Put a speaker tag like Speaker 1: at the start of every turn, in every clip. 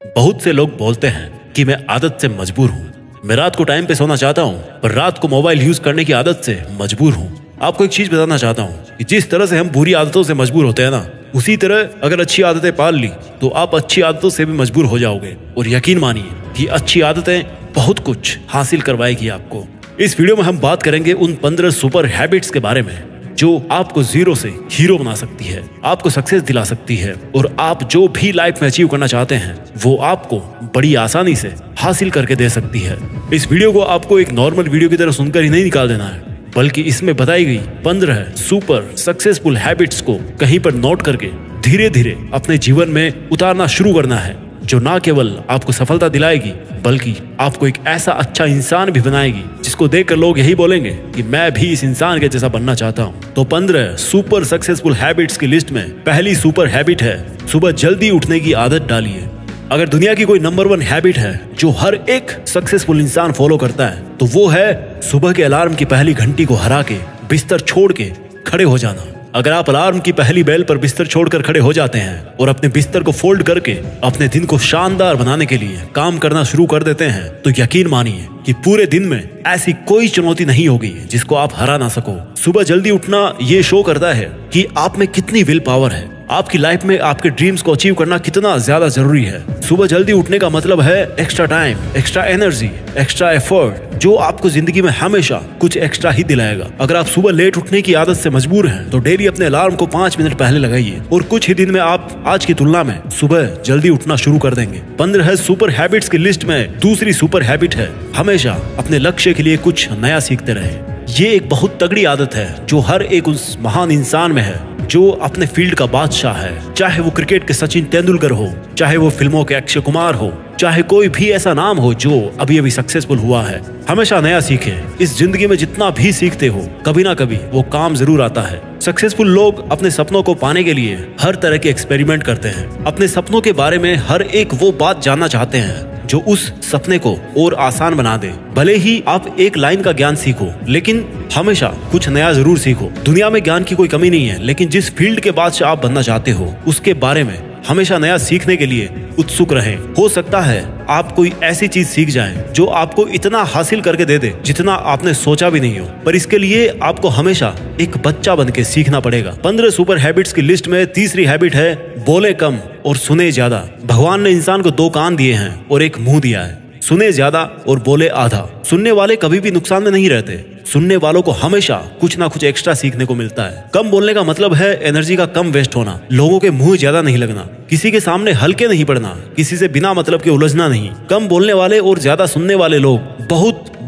Speaker 1: बहुत से लोग बोलते हैं कि मैं आदत से मजबूर हूँ। मैं रात को टाइम पे सोना चाहता हूँ, पर रात को मोबाइल यूज करने की आदत से मजबूर हूँ। आपको एक चीज बताना चाहता हूँ कि जिस तरह से हम बुरी आदतों से मजबूर होते हैं ना, उसी तरह अगर अच्छी आदतें पाल ली तो आप अच्छी आदतों से भी मजबूर हो जाओगे। और यकीन मानिए कि अच्छी आदतें बहुत कुछ हासिल करवाएगी आपको। इस वीडियो में हम बात करेंगे उन 15 सुपर हैबिट्स के बारे में जो आपको जीरो से हीरो बना सकती है, आपको सक्सेस दिला सकती है और आप जो भी लाइफ में अचीव करना चाहते हैं वो आपको बड़ी आसानी से हासिल करके दे सकती है। इस वीडियो को आपको एक नॉर्मल वीडियो की तरह सुनकर ही नहीं निकाल देना है, बल्कि इसमें बताई गई 15 सुपर सक्सेसफुल हैबिट्स को कहीं पर नोट करके धीरे धीरे अपने जीवन में उतारना शुरू करना है, जो ना केवल आपको सफलता दिलाएगी बल्कि आपको एक ऐसा अच्छा इंसान भी बनाएगी जिसको देखकर लोग यही बोलेंगे कि मैं भी इस इंसान के जैसा बनना चाहता हूँ। तो 15 सुपर सक्सेसफुल हैबिट्स की लिस्ट में पहली सुपर हैबिट है सुबह जल्दी उठने की आदत डालिए। अगर दुनिया की कोई नंबर 1 हैबिट है जो हर एक सक्सेसफुल इंसान फॉलो करता है तो वो है सुबह के अलार्म की पहली घंटी को हरा के बिस्तर छोड़ के खड़े हो जाना। अगर आप अलार्म की पहली बेल पर बिस्तर छोड़कर खड़े हो जाते हैं और अपने बिस्तर को फोल्ड करके अपने दिन को शानदार बनाने के लिए काम करना शुरू कर देते हैं तो यकीन मानिए कि पूरे दिन में ऐसी कोई चुनौती नहीं होगी जिसको आप हरा ना सको। सुबह जल्दी उठना ये शो करता है कि आप में कितनी विल पावर है, आपकी लाइफ में आपके ड्रीम्स को अचीव करना कितना ज्यादा जरूरी है। सुबह जल्दी उठने का मतलब है extra time, extra energy, extra effort, जो आपको जिंदगी में हमेशा कुछ एक्स्ट्रा ही दिलाएगा। अगर आप सुबह लेट उठने की आदत से मजबूर हैं तो डेली अपने अलार्म को 5 मिनट पहले लगाइए और कुछ ही दिन में आप आज की तुलना में सुबह जल्दी उठना शुरू कर देंगे। 15 सुपर हैबिट्स की लिस्ट में दूसरी सुपर हैबिट है हमेशा अपने लक्ष्य के लिए कुछ नया सीखते रहे। ये एक बहुत तगड़ी आदत है जो हर एक उस महान इंसान में है जो अपने फील्ड का बादशाह है। चाहे वो क्रिकेट के सचिन तेंदुलकर हो, चाहे वो फिल्मों के अक्षय कुमार हो, चाहे कोई भी ऐसा नाम हो जो अभी अभी सक्सेसफुल हुआ है, हमेशा नया सीखे। इस जिंदगी में जितना भी सीखते हो कभी ना कभी वो काम जरूर आता है। सक्सेसफुल लोग अपने सपनों को पाने के लिए हर तरह के एक्सपेरिमेंट करते हैं। अपने सपनों के बारे में हर एक वो बात जानना चाहते हैं जो उस सपने को और आसान बना दे। भले ही आप एक लाइन का ज्ञान सीखो, लेकिन हमेशा कुछ नया जरूर सीखो। दुनिया में ज्ञान की कोई कमी नहीं है, लेकिन जिस फील्ड के बादशाह आप बनना चाहते हो उसके बारे में हमेशा नया सीखने के लिए उत्सुक रहें। हो सकता है आप कोई ऐसी चीज सीख जाएं जो आपको इतना हासिल करके दे दे जितना आपने सोचा भी नहीं हो, पर इसके लिए आपको हमेशा एक बच्चा बन के सीखना पड़ेगा। 15 सुपर हैबिट्स की लिस्ट में तीसरी हैबिट है बोले कम और सुने ज्यादा। भगवान ने इंसान को 2 कान दिए हैं और एक मुंह दिया है। सुने ज्यादा और बोले आधा। सुनने वाले कभी भी नुकसान में नहीं रहते। सुनने वालों को हमेशा कुछ ना कुछ एक्स्ट्रा सीखने को मिलता है। कम बोलने का मतलब है एनर्जी का कम वेस्ट होना, लोगों के मुंह ज्यादा नहीं लगना, किसी के सामने हल्के नहीं पड़ना, किसी से बिना मतलब के उलझना नहीं। कम बोलने वाले और ज्यादा सुनने वाले लोग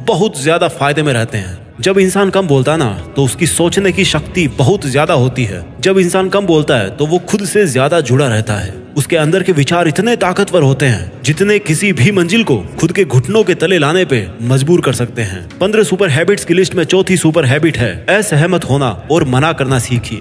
Speaker 1: बहुत ज्यादा फायदे में रहते हैं। जब इंसान कम बोलता है ना तो उसकी सोचने की शक्ति बहुत ज्यादा होती है। जब इंसान कम बोलता है तो वो खुद से ज्यादा जुड़ा रहता है। उसके अंदर के विचार इतने ताकतवर होते हैं जितने किसी भी मंजिल को खुद के घुटनों के तले लाने पे मजबूर कर सकते हैं। 15 सुपर हैबिट्स की लिस्ट में चौथी सुपर हैबिट है असहमत होना और मना करना सीखिए।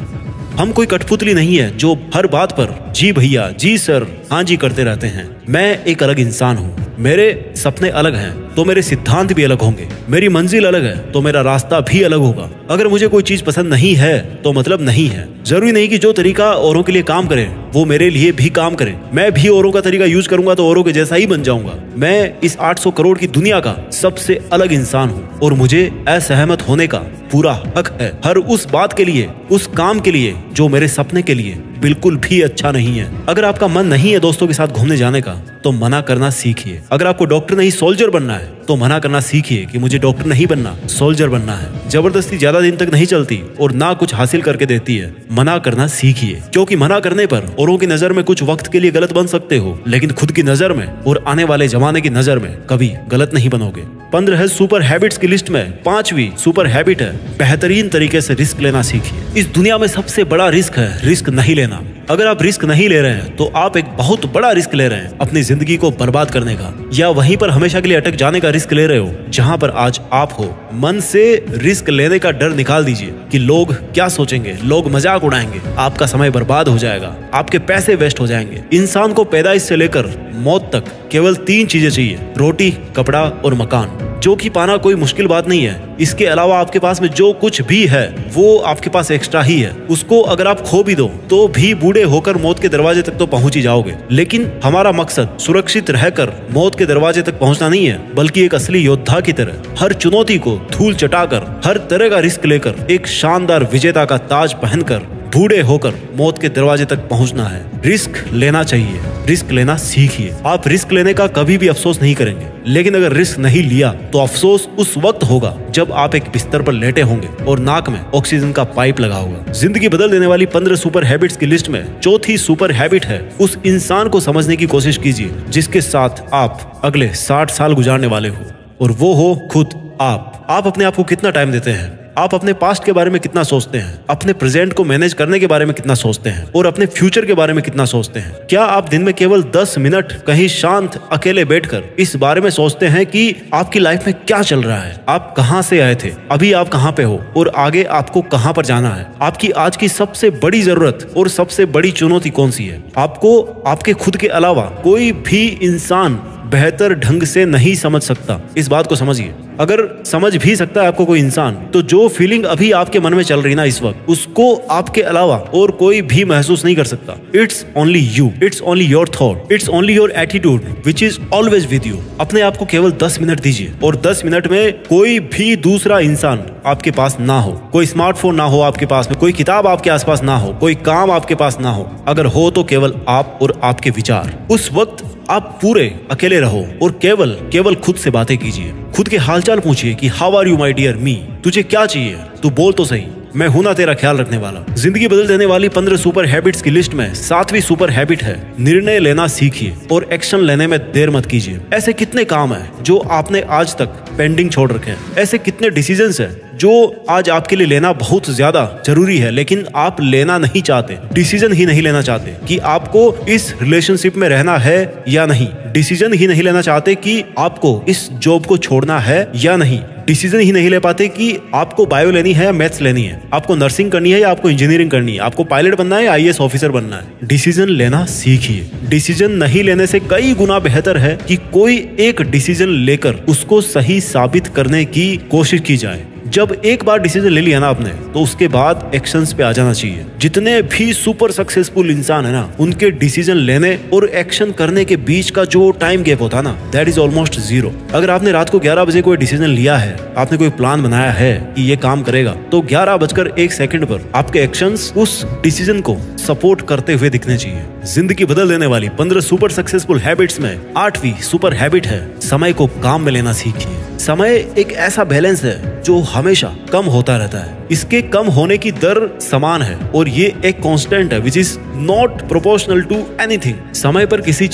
Speaker 1: हम कोई कठपुतली नहीं है जो हर बात पर जी भैया, जी सर, हाँ जी करते रहते हैं। मैं एक अलग इंसान हूँ। मेरे सपने अलग हैं तो मेरे सिद्धांत भी अलग होंगे। मेरी मंजिल अलग है तो मेरा रास्ता भी अलग होगा। अगर मुझे कोई चीज पसंद नहीं है तो मतलब नहीं है। जरूरी नहीं कि जो तरीका औरों के लिए काम करे वो मेरे लिए भी काम करे। मैं भी औरों का तरीका यूज करूंगा तो औरों के जैसा ही बन जाऊंगा। मैं इस 800 करोड़ की दुनिया का सबसे अलग इंसान हूँ और मुझे असहमत होने का पूरा हक है। हर उस बात के लिए, उस काम के लिए जो मेरे सपने के लिए बिल्कुल भी अच्छा नहीं है। अगर आपका मन नहीं है दोस्तों के साथ घूमने जाने का तो मना करना सीखिए। अगर आपको डॉक्टर नहीं सोल्जर बनना है तो मना करना सीखिए कि मुझे डॉक्टर नहीं बनना, सोल्जर बनना है। जबरदस्ती ज्यादा दिन तक नहीं चलती और ना कुछ हासिल करके देती है। मना करना सीखिए, क्योंकि मना करने पर औरों की नजर में कुछ वक्त के लिए गलत बन सकते हो, लेकिन खुद की नजर में और आने वाले जमाने की नजर में कभी गलत नहीं बनोगे। 15 सुपर हैबिट्स की लिस्ट में 5वीं सुपर हैबिट है बेहतरीन तरीके से रिस्क लेना सीखिए। इस दुनिया में सबसे बड़ा रिस्क है रिस्क नहीं लेना। अगर आप रिस्क नहीं ले रहे हैं तो आप एक बहुत बड़ा रिस्क ले रहे हैं अपनी जिंदगी को बर्बाद करने का, या वहीं पर हमेशा के लिए अटक जाने का रिस्क ले रहे हो जहां पर आज आप हो। मन से रिस्क लेने का डर निकाल दीजिए कि लोग क्या सोचेंगे, लोग मजाक उड़ाएंगे, आपका समय बर्बाद हो जाएगा, आपके पैसे वेस्ट हो जाएंगे। इंसान को पैदाइश से लेकर मौत तक केवल 3 चीजें चाहिए, रोटी, कपड़ा और मकान। जो कि पाना कोई मुश्किल बात नहीं है। इसके अलावा आपके पास में जो कुछ भी है वो आपके पास एक्स्ट्रा ही है। उसको अगर आप खो भी दो तो भी बूढ़े होकर मौत के दरवाजे तक तो पहुंच ही जाओगे। लेकिन हमारा मकसद सुरक्षित रहकर मौत के दरवाजे तक पहुंचना नहीं है, बल्कि एक असली योद्धा की तरह हर चुनौती को धूल चटाकर, हर तरह का रिस्क लेकर, एक शानदार विजेता का ताज पहनकर बूढ़े होकर मौत के दरवाजे तक पहुंचना है। रिस्क लेना चाहिए, रिस्क लेना सीखिए। आप रिस्क लेने का कभी भी अफसोस नहीं करेंगे, लेकिन अगर रिस्क नहीं लिया तो अफसोस उस वक्त होगा जब आप एक बिस्तर पर लेटे होंगे और नाक में ऑक्सीजन का पाइप लगा होगा। जिंदगी बदल देने वाली 15 सुपर हैबिट्स की लिस्ट में चौथी सुपर हैबिट है, उस इंसान को समझने की कोशिश कीजिए जिसके साथ आप अगले 60 साल गुजारने वाले हो, और वो हो खुद आप। आप अपने आप को कितना टाइम देते हैं? आप अपने पास्ट के बारे में कितना सोचते हैं? अपने प्रेजेंट को मैनेज करने के बारे में कितना सोचते हैं? और अपने फ्यूचर के बारे में कितना सोचते हैं? क्या आप दिन में केवल 10 मिनट कहीं शांत अकेले बैठकर इस बारे में सोचते हैं कि आपकी लाइफ में क्या चल रहा है? आप कहां से आए थे, अभी आप कहां पे हो और आगे आपको कहां पर जाना है? आपकी आज की सबसे बड़ी जरूरत और सबसे बड़ी चुनौती कौन सी है? आपको आपके खुद के अलावा कोई भी इंसान बेहतर ढंग से नहीं समझ सकता। इस बात को समझिए। अगर समझ भी सकता है आपको कोई इंसान, तो जो फीलिंग अभी आपके मन में चल रही ना इस वक्त, उसको आपके अलावा और कोई भी महसूस नहीं कर सकता। It's only you, it's only your thought, it's only your attitude which is always with you. अपने आप को केवल 10 मिनट दीजिए और 10 मिनट में कोई भी दूसरा इंसान आपके पास ना हो, कोई स्मार्टफोन ना हो आपके पास में, कोई किताब आपके आसपास ना हो, कोई काम आपके पास ना हो। अगर हो तो केवल आप और आपके विचार। उस वक्त आप पूरे अकेले रहो और केवल खुद से बातें कीजिए। खुद के हालचाल पूछिए कि how are you my dear मी, तुझे क्या चाहिए, तू बोल तो सही, मैं हूं ना तेरा ख्याल रखने वाला। जिंदगी बदल देने वाली 15 सुपर हैबिट्स की लिस्ट में 7वीं सुपर हैबिट है, निर्णय लेना सीखिए और एक्शन लेने में देर मत कीजिए। ऐसे कितने काम हैं जो आपने आज तक पेंडिंग छोड़ रखे हैं? ऐसे कितने डिसीजंस हैं जो आज आपके लिए लेना बहुत ज्यादा जरूरी है, लेकिन आप लेना नहीं चाहते, डिसीजन ही नहीं लेना चाहते कि आपको इस रिलेशनशिप में रहना है या नहीं, डिसीजन ही नहीं लेना चाहते कि आपको इस जॉब को छोड़ना है या नहीं, डिसीजन ही नहीं ले पाते कि आपको बायो लेनी है या मैथ्स लेनी है, आपको नर्सिंग करनी है या आपको इंजीनियरिंग करनी है, आपको पायलट बनना है या आईएएस ऑफिसर बनना है। डिसीजन लेना सीखिए। डिसीजन नहीं लेने से कई गुना बेहतर है कि कोई एक डिसीजन लेकर उसको सही साबित करने की कोशिश की जाए। जब एक बार डिसीजन ले लिया ना आपने, तो उसके बाद एक्शंस पे आ जाना चाहिए। जितने भी सुपर सक्सेसफुल इंसान है ना, उनके डिसीजन लेने और एक्शन करने के बीच का जो टाइम गैप होता है ना, दैट इज ऑलमोस्ट 0। अगर आपने रात को 11 बजे कोई डिसीजन लिया है, आपने कोई प्लान बनाया है कि ये काम करेगा, तो 11:01 पर आपके एक्शंस उस डिसीजन को सपोर्ट करते हुए दिखने चाहिए। जिंदगी बदल देने वाली 15 सुपर सक्सेसफुल हैबिट्स में 8वीं सुपर हैबिट है, समय को काम में लेना सीखिए। समय एक ऐसा बैलेंस है जो हमेशा कम होता रहता है। इसके कम होने की दर समान है और ये एक कांस्टेंट है which is not proportional to anything. समय पर किसी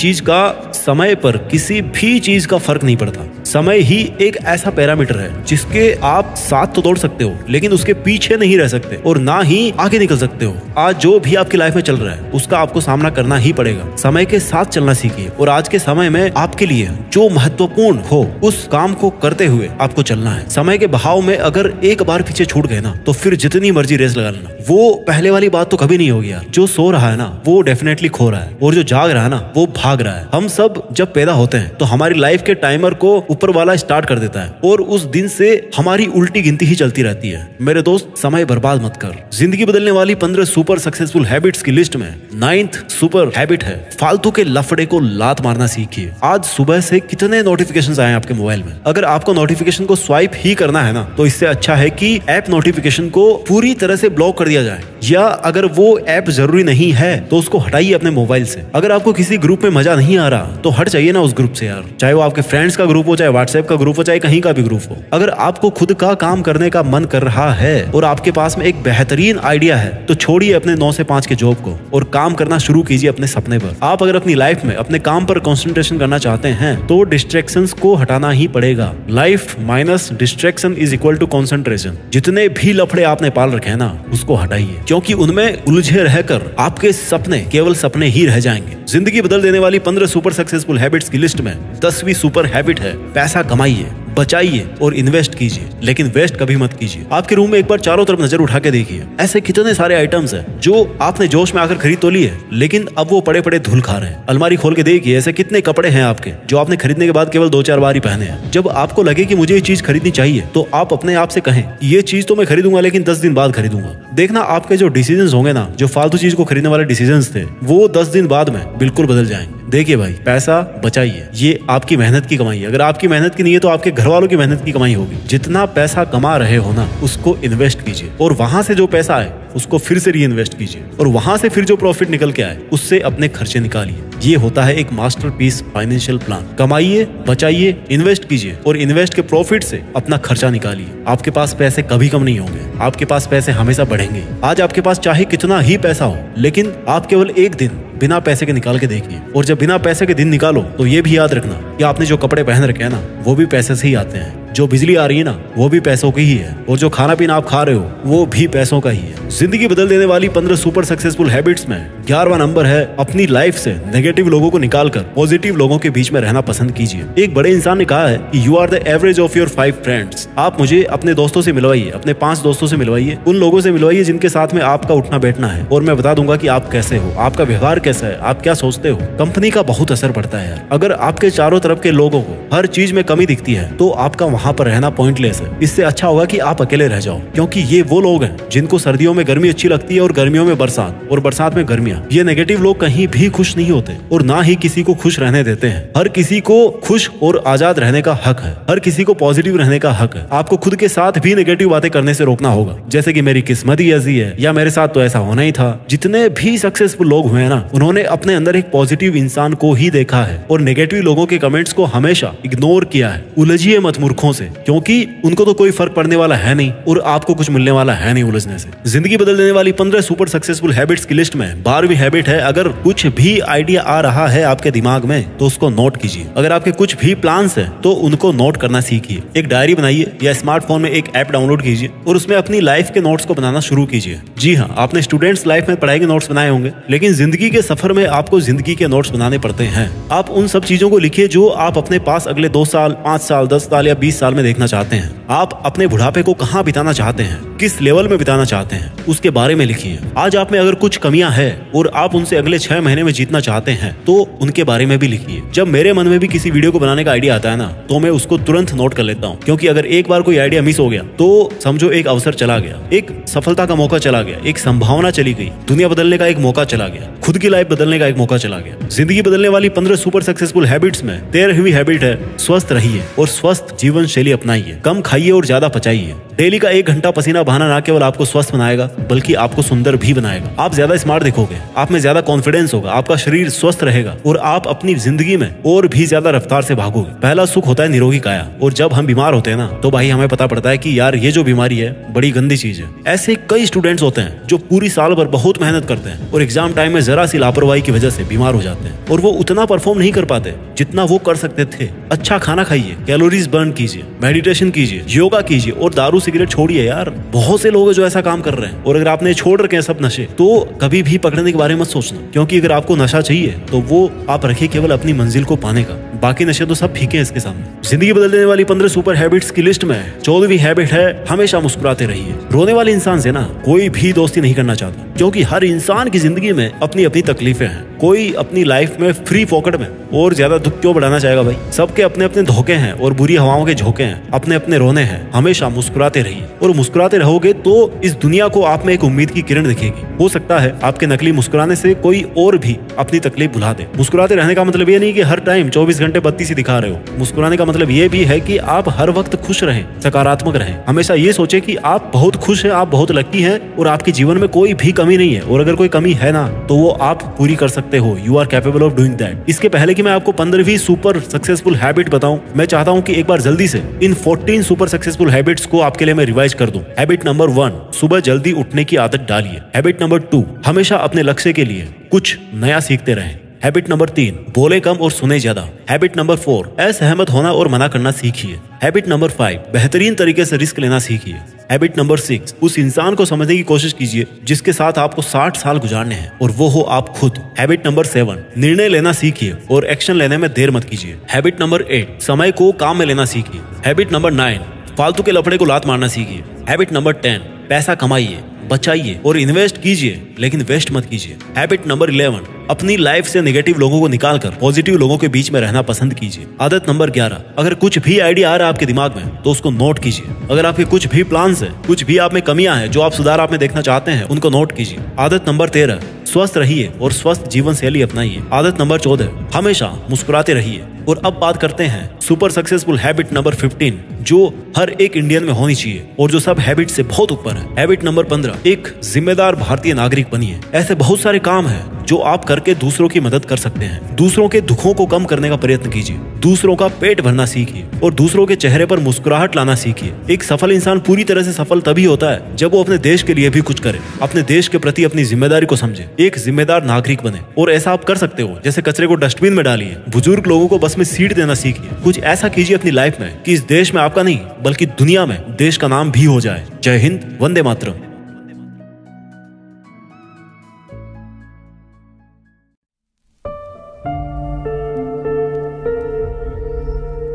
Speaker 1: भी चीज का फर्क नहीं पड़ता। समय ही एक ऐसा पैरामीटर है जिसके आप साथ तो दौड़ सकते हो, लेकिन उसके पीछे नहीं रह सकते और ना ही आगे निकल सकते हो। आज जो भी आपकी लाइफ में चल रहा है उसका आपको सामना करना ही पड़ेगा। समय के साथ चलना सीखिए और आज के समय में आपके लिए जो महत्वपूर्ण हो उस काम को करते हुए आपको चलना है। समय के बहाव में अगर एक बार पीछे छूट गए ना, तो फिर जितनी मर्जी रेस लगा लेना, वो पहले वाली बात तो कभी नहीं होगी यार। जो सो रहा है ना वो डेफिनेटली खो रहा है, और जो जाग रहा है ना वो भाग रहा है। हम सब जब पैदा होते हैं तो हमारी लाइफ के टाइमर को ऊपर वाला स्टार्ट कर देता है और उस दिन से हमारी उल्टी गिनती ही चलती रहती है। मेरे दोस्त, समय बर्बाद मत कर। जिंदगी बदलने वाली 15 सुपर सक्सेसफुल हैबिट्स की लिस्ट में 9th सुपर हैबिट है, फालतू के लफड़े को लात मारना सीखिए। आज सुबह से कितने नोटिफिकेशंस आए आपके मोबाइल में। अगर आपको नोटिफिकेशन को स्वाइप ही करना है ना, तो इससे अच्छा है कि ऐप नोटिफिकेशन को पूरी तरह से ब्लॉक कर दिया जाए, या अगर वो ऐप जरूरी नहीं है तो उसको हटाइए अपने मोबाइल से। अगर आपको किसी ग्रुप में मजा नहीं आ रहा तो हट जाइए ना उस ग्रुप से यार, चाहे वो आपके फ्रेंड्स का ग्रुप हो, चाहे व्हाट्सएप का ग्रुप हो, चाहे कहीं का भी ग्रुप हो। अगर आपको खुद का काम करने का मन कर रहा है और आपके पास में एक बेहतरीन आइडिया है, तो छोड़िए अपने 9 से 5 के जॉब को और काम करना शुरू कीजिए अपने सपने पर। आप अगर अपनी लाइफ में अपने काम पर कंसंट्रेशन करना चाहते हैं तो डिस्ट्रैक्शंस को हटाना ही पड़ेगा। Life minus distraction is equal to concentration. जितने भी लफड़े आपने पाल रखे हैं ना, उसको हटाइए, क्योंकि उनमें उलझे रहकर आपके सपने केवल सपने ही रह जाएंगे। जिंदगी बदल देने वाली 15 सुपर सक्सेसफुल हैबिट्स की लिस्ट में 10वीं सुपर हैबिट है, पैसा कमाइए, बचाइए और इन्वेस्ट कीजिए, लेकिन वेस्ट कभी मत कीजिए। आपके रूम में एक बार चारों तरफ नजर उठा के देखिए, ऐसे कितने सारे आइटम्स हैं जो आपने जोश में आकर खरीद तो लिए, लेकिन अब वो पड़े पड़े धूल खा रहे हैं। अलमारी खोल के देखिए, ऐसे कितने कपड़े हैं आपके जो आपने खरीदने के बाद केवल 2-4 बार ही पहने हैं। जब आपको लगे कि मुझे ये चीज खरीदनी चाहिए, तो आप अपने आप से कहें ये चीज तो मैं खरीदूंगा, लेकिन 10 दिन बाद खरीदूंगा। देखना आपके जो डिसीजंस होंगे ना, जो फालतू चीज को खरीदने वाले डिसीजंस थे, वो 10 दिन बाद में बिल्कुल बदल जाएंगे। देखिए भाई, पैसा बचाइए, ये आपकी मेहनत की कमाई है। अगर आपकी मेहनत की नहीं है तो आपके घर वालों की मेहनत की कमाई होगी। जितना पैसा कमा रहे हो ना, उसको इन्वेस्ट कीजिए, और वहां से जो पैसा आए उसको फिर से री इन्वेस्ट कीजिए, और वहां से फिर जो प्रॉफिट निकल के आए उससे अपने खर्चे निकालिए। ये होता है एक मास्टरपीस फाइनेंशियल प्लान। कमाइए, बचाइए, इन्वेस्ट कीजिए, और इन्वेस्ट के प्रॉफिट से अपना खर्चा निकालिए। आपके पास पैसे कभी कम नहीं होंगे, आपके पास पैसे हमेशा बढ़ेंगे। आज आपके पास चाहे कितना ही पैसा हो, लेकिन आप केवल एक दिन बिना पैसे के निकाल के देखिए, और जब बिना पैसे के दिन निकालो तो ये भी याद रखना कि आपने जो कपड़े पहन रखे हैं ना, वो भी पैसे से ही आते हैं। जो बिजली आ रही है ना, वो भी पैसों की ही है, और जो खाना पीना आप खा रहे हो वो भी पैसों का ही है। जिंदगी बदल देने वाली 15 सुपर सक्सेसफुल हैबिट्स में 11वां नंबर है, अपनी लाइफ से नेगेटिव लोगों को निकालकर पॉजिटिव लोगों के बीच में रहना पसंद कीजिए। एक बड़े इंसान ने कहा है कि you are the average of your 5 friends. आप मुझे अपने दोस्तों से मिलवाइए, अपने 5 दोस्तों से मिलवाइए, उन लोगों से मिलवाइए जिनके साथ में आपका उठना बैठना है, और मैं बता दूंगा कि आप कैसे हो, आपका व्यवहार कैसा है, आप क्या सोचते हो। कंपनी का बहुत असर पड़ता है यार। अगर आपके चारों तरफ के लोगों को हर चीज में कमी दिखती है, तो आपका वहां पर रहना पॉइंटलेस है। इससे अच्छा होगा कि आप अकेले रह जाओ, क्योंकि ये वो लोग हैं जिनको सर्दियों में गर्मी अच्छी लगती है और गर्मियों में बरसात, और बरसात में गर्मियां। ये नेगेटिव लोग कहीं भी खुश नहीं होते, और ना ही किसी को खुश रहने देते हैं। हर किसी को खुश और आजाद रहने का हक है, हर किसी को पॉजिटिव रहने का हक है। आपको खुद के साथ भी नेगेटिव बातें करने से रोकना होगा, जैसे कि मेरी किस्मत ही ऐसी है, या मेरे साथ तो ऐसा होना ही था। जितने भी सक्सेसफुल लोग हुए हैं ना, उन्होंने अपने अंदर एक पॉजिटिव इंसान को ही देखा है, और नेगेटिव लोगों के कमेंट्स को हमेशा इग्नोर किया है। उलझिए मत मूर्खों से, क्योंकि उनको तो कोई फर्क पड़ने वाला है नहीं, और आपको कुछ मिलने वाला है नहीं उलझने से। जिंदगी बदल देने वाली 15 सुपर सक्सेसफुल हैबिट्स की लिस्ट में 12वीं हैबिट है, अगर कुछ भी आइडिया आ रहा है आपके दिमाग में तो उसको नोट कीजिए। अगर आपके कुछ भी प्लान्स हैं तो उनको नोट करना सीखिए। एक डायरी बनाइए, या स्मार्टफोन में एक ऐप डाउनलोड कीजिए, और उसमें अपनी लाइफ के नोट्स को बनाना शुरू कीजिए। जी हाँ, आपने स्टूडेंट्स लाइफ में पढ़ाई के नोट्स बनाए होंगे, लेकिन जिंदगी के सफर में आपको जिंदगी के नोट्स बनाने पड़ते हैं। आप उन सब चीजों को लिखिए जो आप अपने पास अगले 2 साल, 5 साल, 10 साल या 20 साल में देखना चाहते हैं। आप अपने बुढ़ापे को कहाँ बिताना चाहते हैं, किस लेवल में बिताना चाहते हैं, उसके बारे में लिखिए। आज आप में अगर कुछ कमियां हैं और आप उनसे अगले 6 महीने में जीतना चाहते हैं, तो उनके बारे में भी लिखिए। जब मेरे मन में भी किसी वीडियो को बनाने का आइडिया आता है ना, तो मैं उसको तुरंत नोट कर लेता हूँ, क्योंकि अगर एक बार कोई आइडिया मिस हो गया तो समझो एक अवसर चला गया, एक सफलता का मौका चला गया, एक संभावना चली गई, दुनिया बदलने का एक मौका चला गया, खुद की लाइफ बदलने का एक मौका चला गया। जिंदगी बदलने वाली 15 सुपर सक्सेसफुल हैबिट्स में 13वीं हैबिट है, स्वस्थ रहिए और स्वस्थ जीवन शैली अपनाइए। कम खाइए और ज्यादा पचाइए। डेली का 1 घंटा पसीना बहाना ना केवल आपको स्वस्थ बनाएगा, बल्कि आपको सुंदर भी बनाएगा। आप ज्यादा स्मार्ट दिखोगे, आप में ज्यादा कॉन्फिडेंस होगा, आपका शरीर स्वस्थ रहेगा, और आप अपनी जिंदगी में और भी ज्यादा रफ्तार से भागोगे। पहला सुख होता है निरोगी काया, और जब हम बीमार होते हैं ना, तो भाई हमें पता पड़ता है कि यार ये जो बीमारी है बड़ी गंदी चीज है। ऐसे कई स्टूडेंट्स होते हैं जो पूरी साल भर बहुत मेहनत करते हैं, और एग्जाम टाइम में जरा सी लापरवाही की वजह से बीमार हो जाते हैं, और वो उतना परफॉर्म नहीं कर पाते जितना वो कर सकते थे। अच्छा खाना खाइए, कैलोरीज बर्न कीजिए, मेडिटेशन कीजिए, योगा कीजिए, और दारू सिगरेट छोड़िए यार। बहुत से लोग हैं जो ऐसा काम कर रहे हैं, और अगर आपने छोड़ रखे हैं सब नशे, तो कभी भी पकड़ने के बारे में मत सोचना, क्योंकि अगर आपको नशा चाहिए तो वो आप रखिए केवल अपनी मंजिल को पाने का, बाकी नशे तो सब फीके हैं इसके सामने। जिंदगी बदल देने वाली 15 सुपर हैबिट्स की लिस्ट में 14वीं हैबिट है, हमेशा मुस्कुराते रहिए। रोने वाले इंसान से ना कोई भी दोस्ती नहीं करना चाहता, क्योंकि हर इंसान की जिंदगी में अपनी अपनी तकलीफें हैं। कोई अपनी लाइफ में फ्री पॉकेट में और ज्यादा दुख क्यों बढ़ाना चाहेगा भाई। सबके अपने अपने धोखे हैं और बुरी हवाओं के झोंके हैं, अपने अपने रोने हैं। हमेशा मुस्कुराते रहिए, और मुस्कुराते रहोगे तो इस दुनिया को आप में एक उम्मीद की किरण दिखेगी। हो सकता है आपके नकली मुस्कुराने से कोई और भी अपनी तकलीफ भुला दे। मुस्कुराते रहने का मतलब ये नहीं कि हर टाइम 24 घंटे बत्ती सी दिखा रहे हो। मुस्कुराने का मतलब ये भी है कि आप हर वक्त खुश रहें, सकारात्मक रहें। हमेशा ये सोचे कि आप बहुत खुश हैं, आप बहुत लकी हैं, और आपके जीवन में कोई भी कमी नहीं है, और अगर कोई कमी है ना, तो वो आप पूरी कर सकते हो। You are capable of doing that. इसके पहले कि मैं आपको 15वीं सुपर सक्सेसफुल हैबिट बताऊं, मैं चाहता हूं कि एक बार जल्दी से इन 14 सुपर सक्सेसफुल हैबिट्स को आपके लिए मैं रिवाइज कर दूं। हैबिट नंबर 1, सुबह जल्दी उठने की आदत डालिए। हैबिट नंबर 2, हमेशा अपने लक्ष्य के लिए कुछ नया सीखते रहें। हैबिट नंबर 3, बोले कम और सुने ज्यादा। हैबिट नंबर 4, असहमत होना और मना करना सीखिए। हैबिट नंबर 5, बेहतरीन तरीके से रिस्क लेना सीखिए। हैबिट नंबर 6, उस इंसान को समझने की कोशिश कीजिए जिसके साथ आपको 60 साल गुजारने हैं और वो हो आप खुद। हैबिट नंबर 7, निर्णय लेना सीखिए और एक्शन लेने में देर मत कीजिए। हैबिट नंबर 8, समय को काम में लेना सीखिए। हैबिट नंबर 9, फालतू के लफड़े को लात मारना सीखिए। हैबिट नंबर 10, पैसा कमाइए, बचाइए और इन्वेस्ट कीजिए, लेकिन वेस्ट मत कीजिए। हैबिट नंबर 11, अपनी लाइफ से नेगेटिव लोगों को निकालकर पॉजिटिव लोगों के बीच में रहना पसंद कीजिए। आदत नंबर 11, अगर कुछ भी आइडिया आ रहा है आपके दिमाग में तो उसको नोट कीजिए। अगर आपके कुछ भी प्लान्स है, कुछ भी आप में कमियां हैं जो आप सुधार आप में देखना चाहते हैं, उनको नोट कीजिए। आदत नंबर 13, स्वस्थ रहिए और स्वस्थ जीवन शैली अपनाइए। आदत नंबर 14, हमेशा मुस्कुराते रहिए। और अब बात करते हैं सुपर सक्सेसफुल हैबिट नंबर 15, जो हर एक इंडियन में होनी चाहिए और जो सब हैबिट से बहुत ऊपर है। हैबिट नंबर 15, एक जिम्मेदार भारतीय नागरिक बनिए। ऐसे बहुत सारे काम हैं जो आप करके दूसरों की मदद कर सकते हैं। दूसरों के दुखों को कम करने का प्रयत्न कीजिए, दूसरों का पेट भरना सीखिए और दूसरों के चेहरे पर मुस्कुराहट लाना सीखिए। एक सफल इंसान पूरी तरह से सफल तभी होता है जब वो अपने देश के लिए भी कुछ करे, अपने देश के प्रति अपनी जिम्मेदारी को समझे, एक जिम्मेदार नागरिक बने। और ऐसा आप कर सकते हो, जैसे कचरे को डस्टबिन में डालिए, बुजुर्ग लोगों को बस में सीट देना सीखिए। कुछ ऐसा कीजिए अपनी लाइफ में कि इस देश में आपका नहीं बल्कि दुनिया में देश का नाम भी हो जाए। जय हिंद, वंदे मातरम।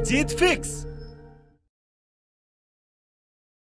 Speaker 2: जीत फिक्स।